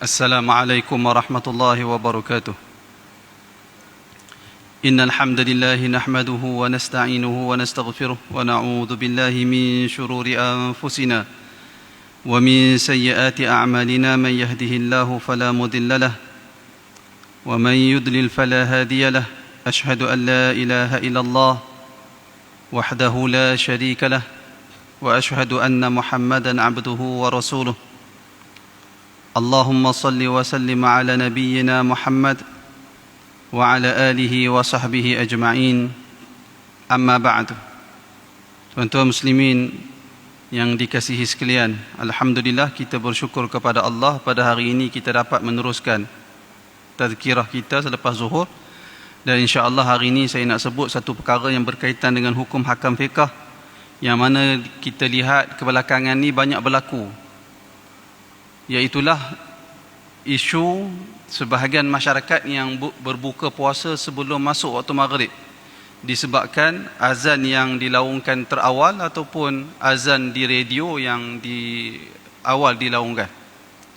السلام عليكم ورحمة الله وبركاته. إن الحمد لله نحمده ونستعينه ونستغفره ونعوذ بالله من شرور أنفسنا ومن سيئات أعمالنا. من يهده الله فلا مضل له ومن يضلل فلا هادي له. أشهد أن لا إله إلا الله وحده لا شريك له وأشهد أن محمدا عبده ورسوله. اللهم صل وسلم على نبينا محمد وعلى آله وصحبه أجمعين. أما بعد. Tuan-tuan muslimin yang dikasihi sekalian, alhamdulillah kita bersyukur kepada Allah pada hari ini kita dapat meneruskan tazkirah kita selepas zuhur. Dan insya-Allah hari ini saya nak sebut satu perkara yang berkaitan dengan hukum hakam fiqh, yang mana kita lihat kebelakangan ni banyak berlaku, iaitulah isu sebahagian masyarakat yang berbuka puasa sebelum masuk waktu maghrib disebabkan azan yang dilaungkan terawal ataupun azan di radio yang di awal dilaungkan,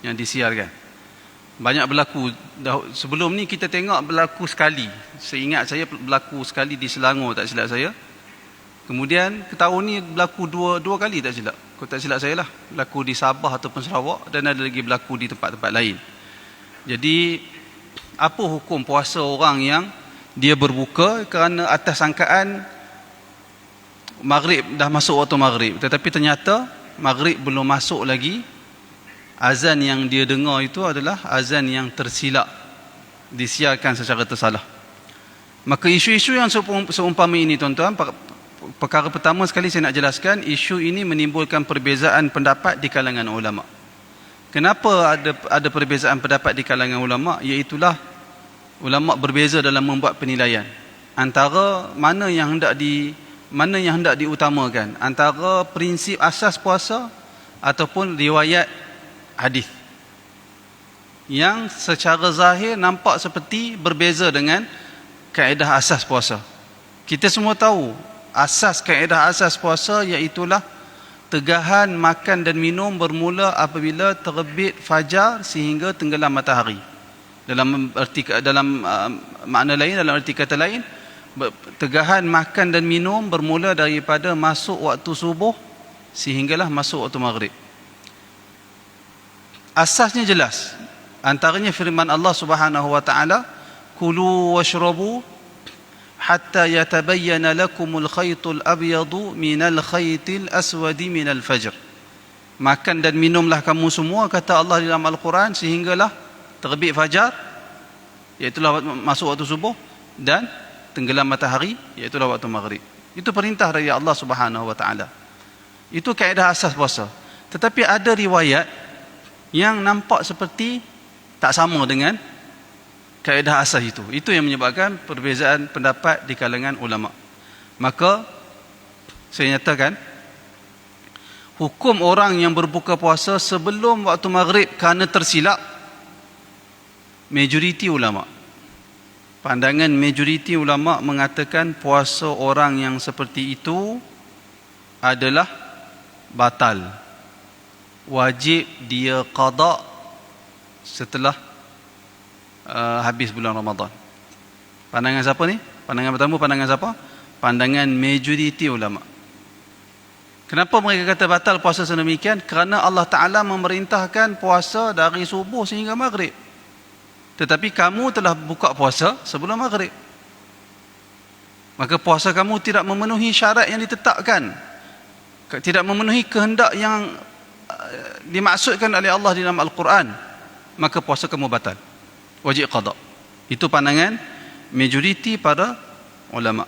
yang disiarkan. Banyak berlaku. Sebelum ni kita tengok berlaku sekali, seingat saya berlaku sekali di Selangor tak silap saya. Kemudian tahun ni berlaku dua kali tak silap, kalau tak silap saya lah, berlaku di Sabah ataupun Sarawak, dan ada lagi berlaku di tempat-tempat lain. Jadi apa hukum puasa orang yang dia berbuka kerana atas sangkaan maghrib dah masuk waktu maghrib, tetapi ternyata maghrib belum masuk lagi, azan yang dia dengar itu adalah azan yang tersilap, disiarkan secara tersalah. Maka isu-isu yang seumpama ini, tuan-tuan, perkara pertama sekali saya nak jelaskan, isu ini menimbulkan perbezaan pendapat di kalangan ulama. Kenapa ada perbezaan pendapat di kalangan ulama? Iaitulah ulama berbeza dalam membuat penilaian antara mana yang hendak diutamakan, antara prinsip asas puasa ataupun riwayat hadis yang secara zahir nampak seperti berbeza dengan kaedah asas puasa. Kita semua tahu asas kaedah asas puasa iaitulah tegahan makan dan minum bermula apabila terbit fajar sehingga tenggelam matahari. Dalam makna lain, dalam arti kata lain, tegahan makan dan minum bermula daripada masuk waktu subuh sehinggalah masuk waktu maghrib. Asasnya jelas. Antaranya firman Allah Subhanahu wa taala, "Kulu washrabu hatta yatabayyana lakumul khaytul abyadu minal khaytil aswadi minal fajr." Makan dan minumlah kamu semua, kata Allah dalam Al-Quran, sehinggalah terbit fajar, iaitulah masuk waktu subuh, dan tenggelam matahari, iaitulah waktu maghrib. Itu perintah dari Allah Subhanahu wa taala. Itu kaedah asas puasa. Tetapi ada riwayat yang nampak seperti tak sama dengan kaedah asas itu. Itu yang menyebabkan perbezaan pendapat di kalangan ulama. Maka saya nyatakan hukum orang yang berbuka puasa sebelum waktu maghrib kerana tersilap, majoriti ulama, pandangan majoriti ulama mengatakan puasa orang yang seperti itu adalah batal, wajib dia qada setelah habis bulan Ramadan. Pandangan siapa ni? Pandangan pertama, pandangan siapa? Pandangan majoriti ulama. Kenapa mereka kata batal puasa sedemikian? Kerana Allah Ta'ala memerintahkan puasa dari subuh sehingga maghrib, tetapi kamu telah buka puasa sebelum maghrib, maka puasa kamu tidak memenuhi syarat yang ditetapkan, tidak memenuhi kehendak yang dimaksudkan oleh Allah di dalam Al-Quran, maka puasa kamu batal, wajib qada. Itu pandangan majoriti para ulama.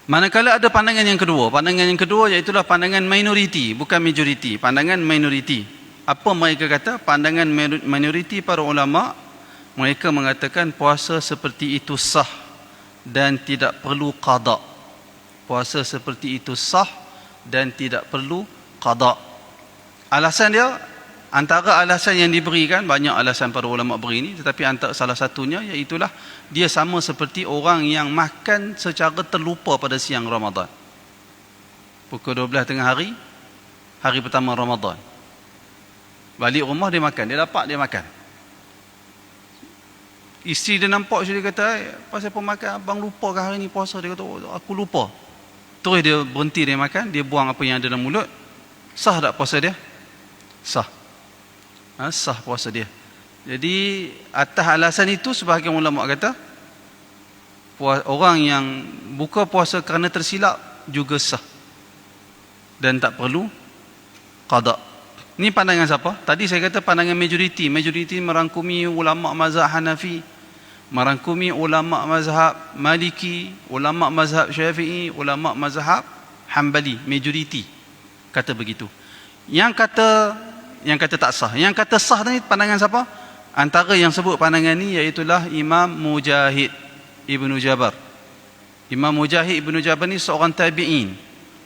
Manakala ada pandangan yang kedua. Pandangan yang kedua iaitulah pandangan minoriti, bukan majoriti, pandangan minoriti. Apa mereka kata? Pandangan minoriti para ulama, mereka mengatakan puasa seperti itu sah dan tidak perlu qada. Puasa seperti itu sah dan tidak perlu qada. Alasan dia, antara alasan yang diberikan, banyak alasan para ulama beri ini, tetapi antara salah satunya iaitulah dia sama seperti orang yang makan secara terlupa pada siang Ramadan. Pukul 12 tengah hari, hari pertama Ramadan. Balik rumah dia makan, dia dapat dia makan. Isteri dia nampak, dia kata, pasal apa makan, abang lupa ke hari ni puasa? Dia kata, oh, aku lupa. Terus dia berhenti dia makan, dia buang apa yang ada dalam mulut. Sah tak puasa dia? Sah. Sah puasa dia. Jadi atas alasan itu sebahagian ulama kata orang yang buka puasa kerana tersilap juga sah dan tak perlu qada. Ini pandangan siapa? Tadi saya kata pandangan majoriti. Majoriti merangkumi ulama mazhab Hanafi, merangkumi ulama mazhab Maliki, ulama mazhab Syafi'i, ulama mazhab Hambali. Majoriti kata begitu. Yang kata tak sah. Yang kata sah ni pandangan siapa? Antara yang sebut pandangan ni iaitulah Imam Mujahid Ibnu Jabar. Imam Mujahid Ibnu Jabar ni seorang tabi'in,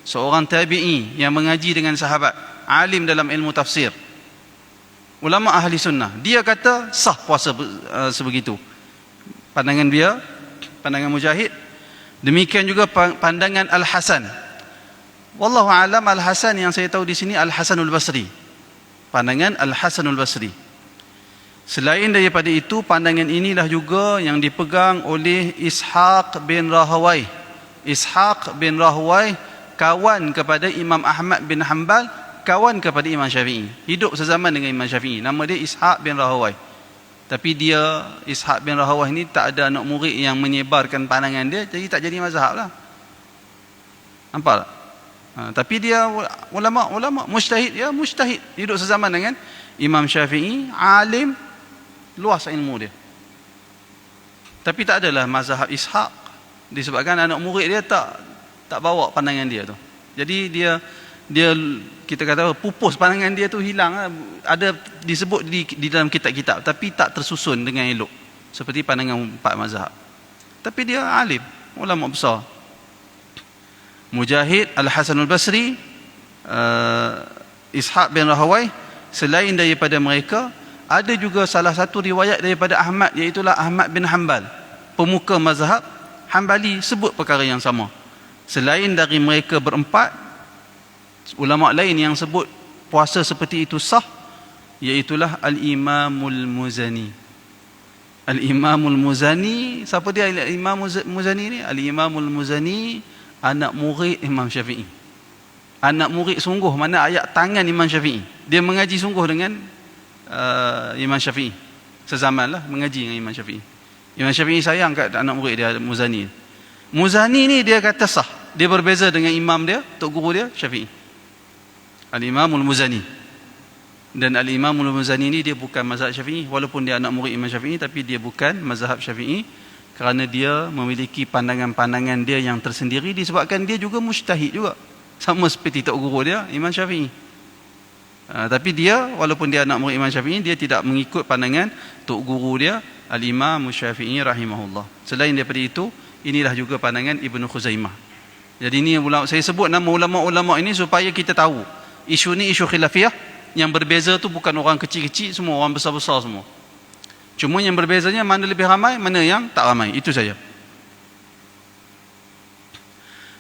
seorang tabi'i yang mengaji dengan sahabat, alim dalam ilmu tafsir, ulama ahli sunnah. Dia kata sah puasa sebegitu. Pandangan dia, pandangan Mujahid. Demikian juga pandangan Al-Hasan. Wallahu alam, Al-Hasan yang saya tahu di sini Al-Hasanul Basri. Pandangan Al-Hasanul Basri. Selain daripada itu, pandangan inilah juga yang dipegang oleh Ishaq bin Rahawai. Ishaq bin Rahawai kawan kepada Imam Ahmad bin Hanbal, kawan kepada Imam Syafi'i. Hidup sezaman dengan Imam Syafi'i. Nama dia Ishaq bin Rahawai. Tapi dia, Ishaq bin Rahawai ni tak ada anak murid yang menyebarkan pandangan dia, jadi tak jadi mazhab lah. Nampak tak? Tapi dia ulama mujtahid, ya mujtahid, hidup sezaman dengan Imam Syafi'i, alim, luas ilmu dia. Tapi tak adalah mazhab Ishaq, disebabkan anak murid dia tak bawa pandangan dia tu. Jadi dia kita kata pupus pandangan dia tu hilang. Ada disebut di dalam kitab-kitab, tapi tak tersusun dengan elok seperti pandangan empat mazhab. Tapi dia alim, ulama besar. Mujahid, Al-Hasanul Basri, Ishaq bin Rahawai. Selain daripada mereka, ada juga salah satu riwayat daripada Ahmad, iaitulah Ahmad bin Hanbal, pemuka mazhab Hanbali, sebut perkara yang sama. Selain dari mereka berempat, ulama lain yang sebut puasa seperti itu sah, iaitulah Al-Imamul Muzani. Al-Imamul Muzani, siapa dia Al-Imam Muzani ni? Al-Imamul Muzani anak murid Imam Syafi'i. Anak murid sungguh, mana ayat tangan Imam Syafi'i. Dia mengaji sungguh dengan Imam Syafi'i. Sezaman lah mengaji dengan Imam Syafi'i. Imam Syafi'i sayang kat anak murid dia Muzani. Muzani ni dia kata sah. Dia berbeza dengan imam dia, tok guru dia Syafi'i. Al-Imamul Muzani. Dan Al-Imamul Muzani ni dia bukan mazhab Syafi'i, walaupun dia anak murid Imam Syafi'i, tapi dia bukan mazhab Syafi'i, kerana dia memiliki pandangan-pandangan dia yang tersendiri, disebabkan dia juga mujtahid juga, sama seperti tok guru dia Imam Syafi'i. Tapi dia, walaupun dia anak murid Imam Syafi'i, dia tidak mengikut pandangan tok guru dia Al-Imam Syafi'i rahimahullah. Selain daripada itu, inilah juga pandangan Ibnu Khuzaimah. Jadi ini saya sebut nama ulama-ulama ini supaya kita tahu isu ni isu khilafiyah. Yang berbeza tu bukan orang kecil-kecil semua, orang besar-besar semua. Cuma yang berbezanya mana lebih ramai, mana yang tak ramai, itu saja.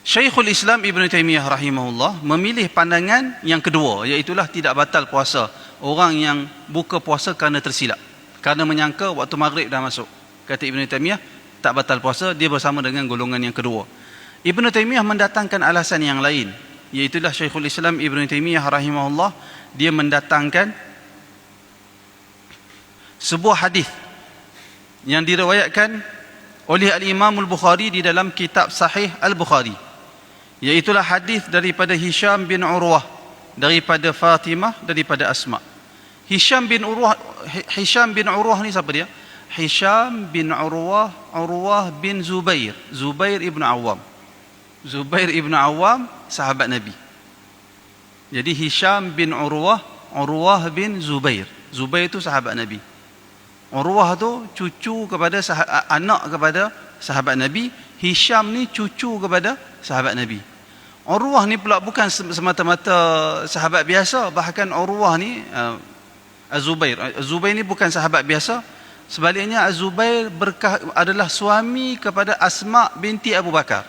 Syekhul Islam Ibn Taymiyah rahimahullah memilih pandangan yang kedua, iaitulah tidak batal puasa orang yang buka puasa kerana tersilap, kerana menyangka waktu maghrib dah masuk. Kata Ibn Taymiyah tak batal puasa, dia bersama dengan golongan yang kedua. Ibn Taymiyah mendatangkan alasan yang lain, iaitulah Syekhul Islam Ibn Taymiyah rahimahullah, dia mendatangkan sebuah hadis yang diriwayatkan oleh Al-Imam Al-Bukhari di dalam kitab Sahih Al-Bukhari, iaitulah hadis daripada Hisham bin Urwah, daripada Fatimah, daripada Asma. Hisham bin Urwah ni siapa dia? Hisham bin Urwah bin Zubair ibn Awam. Zubair ibn Awam sahabat Nabi. Jadi Hisham bin Urwah bin Zubair itu sahabat Nabi. Urwah tu cucu kepada anak kepada sahabat Nabi. Hisham ni cucu kepada sahabat Nabi. Urwah ni pula bukan semata-mata sahabat biasa, bahkan Urwah ni Az-Zubair ni bukan sahabat biasa. Sebaliknya Az-Zubair adalah suami kepada Asma binti Abu Bakar,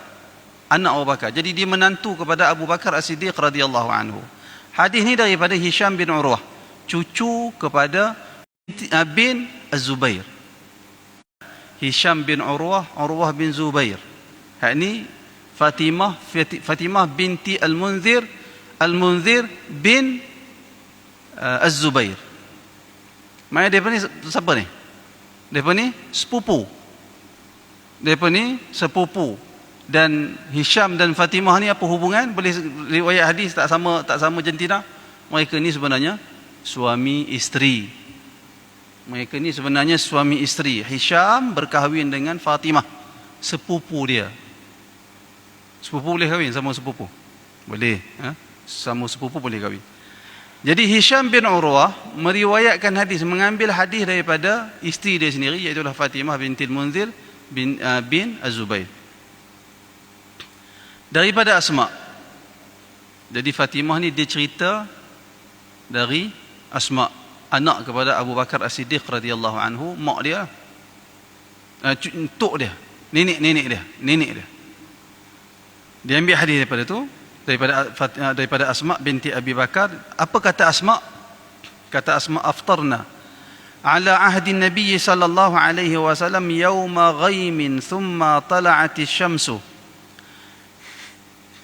anak Abu Bakar. Jadi dia menantu kepada Abu Bakar As-Siddiq radhiyallahu anhu. Hadis ni daripada Hisham bin Urwah, cucu kepada bin Az-Zubair. Hisham bin Urwah, Urwah bin Zubair. Hak ni Fatimah binti Al-Munzir, Al-Munzir bin Az-Zubair. Mana depa ni siapa ni? Depa ni sepupu. Depa ni sepupu. Dan Hisham dan Fatimah ni apa hubungan? Boleh riwayat hadis tak sama jantina. Mereka ni sebenarnya suami isteri. Mereka ni sebenarnya suami isteri. Hisham berkahwin dengan Fatimah, sepupu dia. Sepupu boleh kahwin sama sepupu? Boleh. Sama sepupu boleh kahwin. Jadi Hisham bin Urwah meriwayatkan hadis, mengambil hadis daripada isteri dia sendiri, iaitu Fatimah binti Al-Munzir bin Az-Zubair. Daripada Asma. Jadi Fatimah ni dia cerita dari Asma, anak kepada Abu Bakar As-Siddiq radhiyallahu anhu, mak dia, tok dia, nenek dia. Dia ambil hadis daripada tu, daripada Asma binti Abi Bakar. Apa kata Asma? Kata Asma, aftarna ala ahdi Nabi sallallahu alaihi wasallam yawma ghaimin thumma tala'ati syamsu.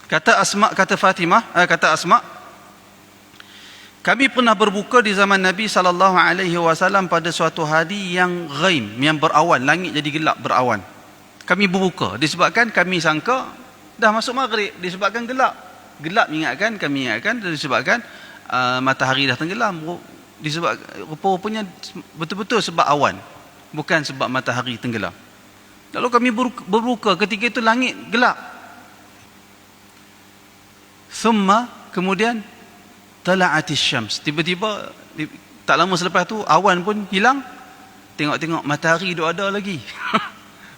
Kata Asma, kata Fatimah, kata Asma, kami pernah berbuka di zaman Nabi sallallahu alaihi wasallam pada suatu hari yang ghaim, yang berawan, langit jadi gelap berawan. Kami berbuka disebabkan kami sangka dah masuk maghrib, disebabkan gelap. Gelap kami ingatkan disebabkan matahari dah tenggelam. Disebab rupa-rupanya betul-betul sebab awan, bukan sebab matahari tenggelam. Lalu kami berbuka, ketika itu langit gelap. Thumma, kemudian tala'atis syams, tiba-tiba tak lama selepas tu awan pun hilang. Tengok-tengok matahari duk ada lagi.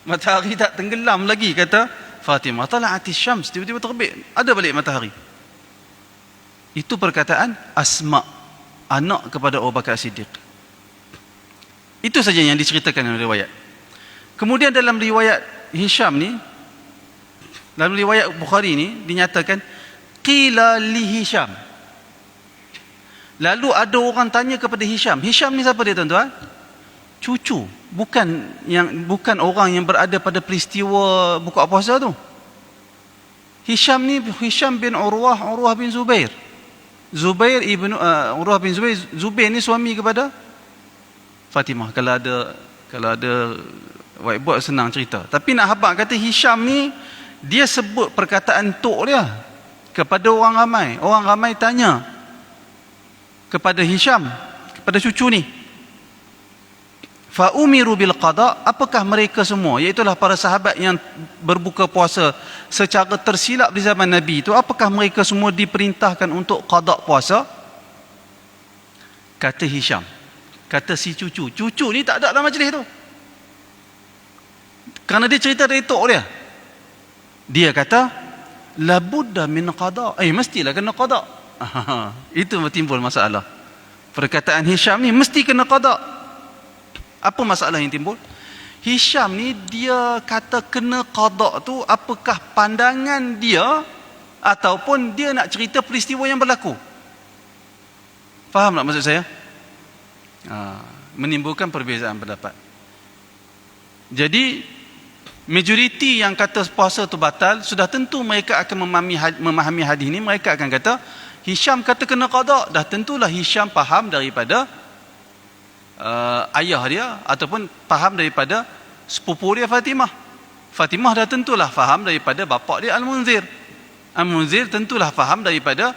Matahari tak tenggelam lagi, kata Fatimah. Tala'atis syams, tiba-tiba terbit, ada balik matahari. Itu perkataan Asma, anak kepada Abu Bakar Siddiq. Itu saja yang diceritakan dalam riwayat. Kemudian dalam riwayat Hisham ni, dalam riwayat Bukhari ni dinyatakan qila li Hisham. Lalu ada orang tanya kepada Hisham. Hisham ni siapa dia, tuan-tuan? Cucu, bukan orang yang berada pada peristiwa buka puasa tu. Hisham ni Hisham bin Urwah, Urwah bin Zubair. Urwah bin Zubair. Zubair ni suami kepada Fatimah. Kalau ada whiteboard senang cerita. Tapi nak habaq kata Hisham ni, dia sebut perkataan tok dia kepada orang ramai. Orang ramai tanya kepada Hisham, kepada cucu ni, fa umiru bil qada, apakah mereka semua, iaitulah para sahabat yang berbuka puasa secara tersilap di zaman Nabi itu, apakah mereka semua diperintahkan untuk qada puasa? Kata Hisham, kata si cucu ni tak ada dalam majlis tu, kerana dia cerita dari tok dia. Dia kata labudda min qada, mestilah kena qada. Itu timbul masalah. Perkataan Hisham ni mesti kena qada. Apa masalah yang timbul? Hisham ni dia kata kena qada tu, apakah pandangan dia ataupun dia nak cerita peristiwa yang berlaku? Faham tak maksud saya? Menimbulkan perbezaan pendapat. Jadi majoriti yang kata puasa tu batal, sudah tentu mereka akan memahami hadis ni. Mereka akan kata Hisham kata kena qada, dah tentulah Hisham faham daripada ayah dia ataupun faham daripada sepupu dia Fatimah. Fatimah dah tentulah faham daripada bapa dia Al-Munzir. Al-Munzir tentulah faham daripada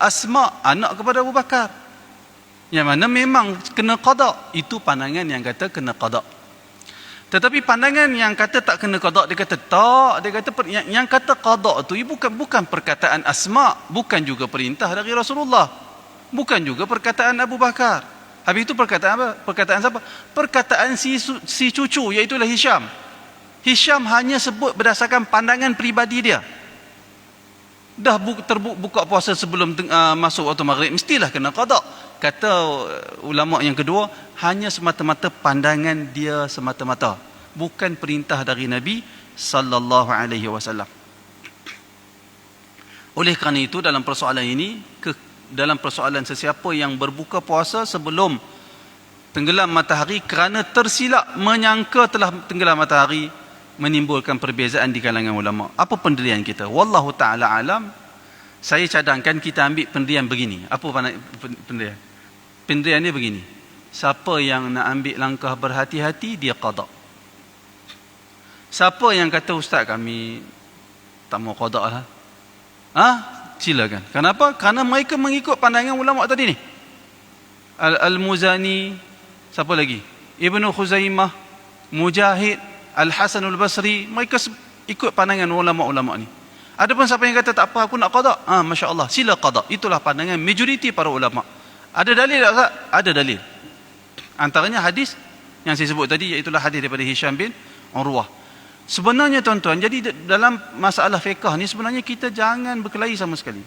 Asma, anak kepada Abu Bakar, yang mana memang kena qada. Itu pandangan yang kata kena qada. Tetapi pandangan yang kata tak kena qada, dia kata tak, dia kata yang kata qada tu bukan perkataan Asma, bukan juga perintah dari Rasulullah, bukan juga perkataan Abu Bakar. Habis itu perkataan apa? Perkataan siapa? Perkataan si cucu, iaitulah Hisham. Hisham hanya sebut berdasarkan pandangan peribadi dia. Dah buka puasa sebelum masuk waktu maghrib, mestilah kena qada. Kata ulama yang kedua, hanya semata-mata pandangan dia semata-mata, bukan perintah dari Nabi sallallahu alaihi wasallam. Oleh kerana itu dalam persoalan ini dalam persoalan sesiapa yang berbuka puasa sebelum tenggelam matahari kerana tersilap menyangka telah tenggelam matahari, menimbulkan perbezaan di kalangan ulama. Apa pendirian kita? Wallahu ta'ala alam. Saya cadangkan kita ambil pendirian begini. Apa pendirian? Pendirian dia begini. Siapa yang nak ambil langkah berhati-hati, dia qada. Siapa yang kata, ustaz kami tak mau qada lah, silakan. Kenapa? Kerana mereka mengikut pandangan ulama tadi ni. Al-Muzani, siapa lagi? Ibnu Khuzaimah, Mujahid, Al-Hasan Al-Basri, mereka ikut pandangan ulama-ulama ni. Ada pun siapa yang kata tak apa, aku nak qada, Masya Allah, sila qada. Itulah pandangan majoriti para ulama. Ada dalil tak, Ustaz? Ada dalil. Antaranya hadis yang saya sebut tadi, iaitu hadis daripada Hisham bin Urwah. Sebenarnya tuan-tuan, jadi dalam masalah fiqh ni sebenarnya kita jangan berkelahi sama sekali.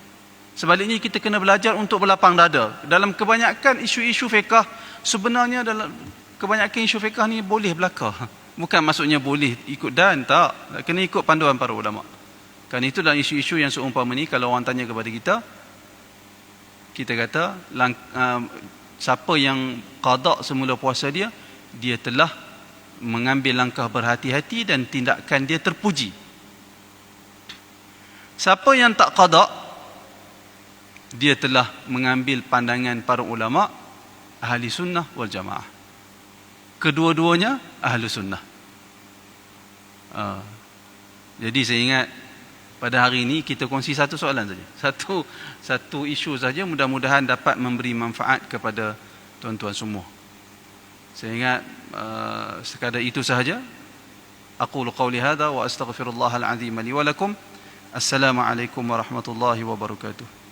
Sebaliknya kita kena belajar untuk berlapang dada. Dalam kebanyakan isu-isu fiqh, sebenarnya dalam kebanyakan isu fiqh ni boleh belaka. Bukan maksudnya boleh ikut dan, tak. Kena ikut panduan para ulama. Kerana itu dalam isu-isu yang seumpama ni, kalau orang tanya kepada kita, kita kata siapa yang qada semula puasa dia, dia telah mengambil langkah berhati-hati dan tindakan dia terpuji. Siapa yang tak qada, dia telah mengambil pandangan para ulama ahli sunnah wal jamaah. Kedua-duanya ahli sunnah. Jadi saya ingat pada hari ini kita kongsi satu soalan saja. Satu isu saja, mudah-mudahan dapat memberi manfaat kepada tuan-tuan semua. Saya ingat sekadar itu sahaja. Aqulu qawli hadha wa astaghfirullahal azim li wa lakum. Assalamualaikum warahmatullahi wabarakatuh.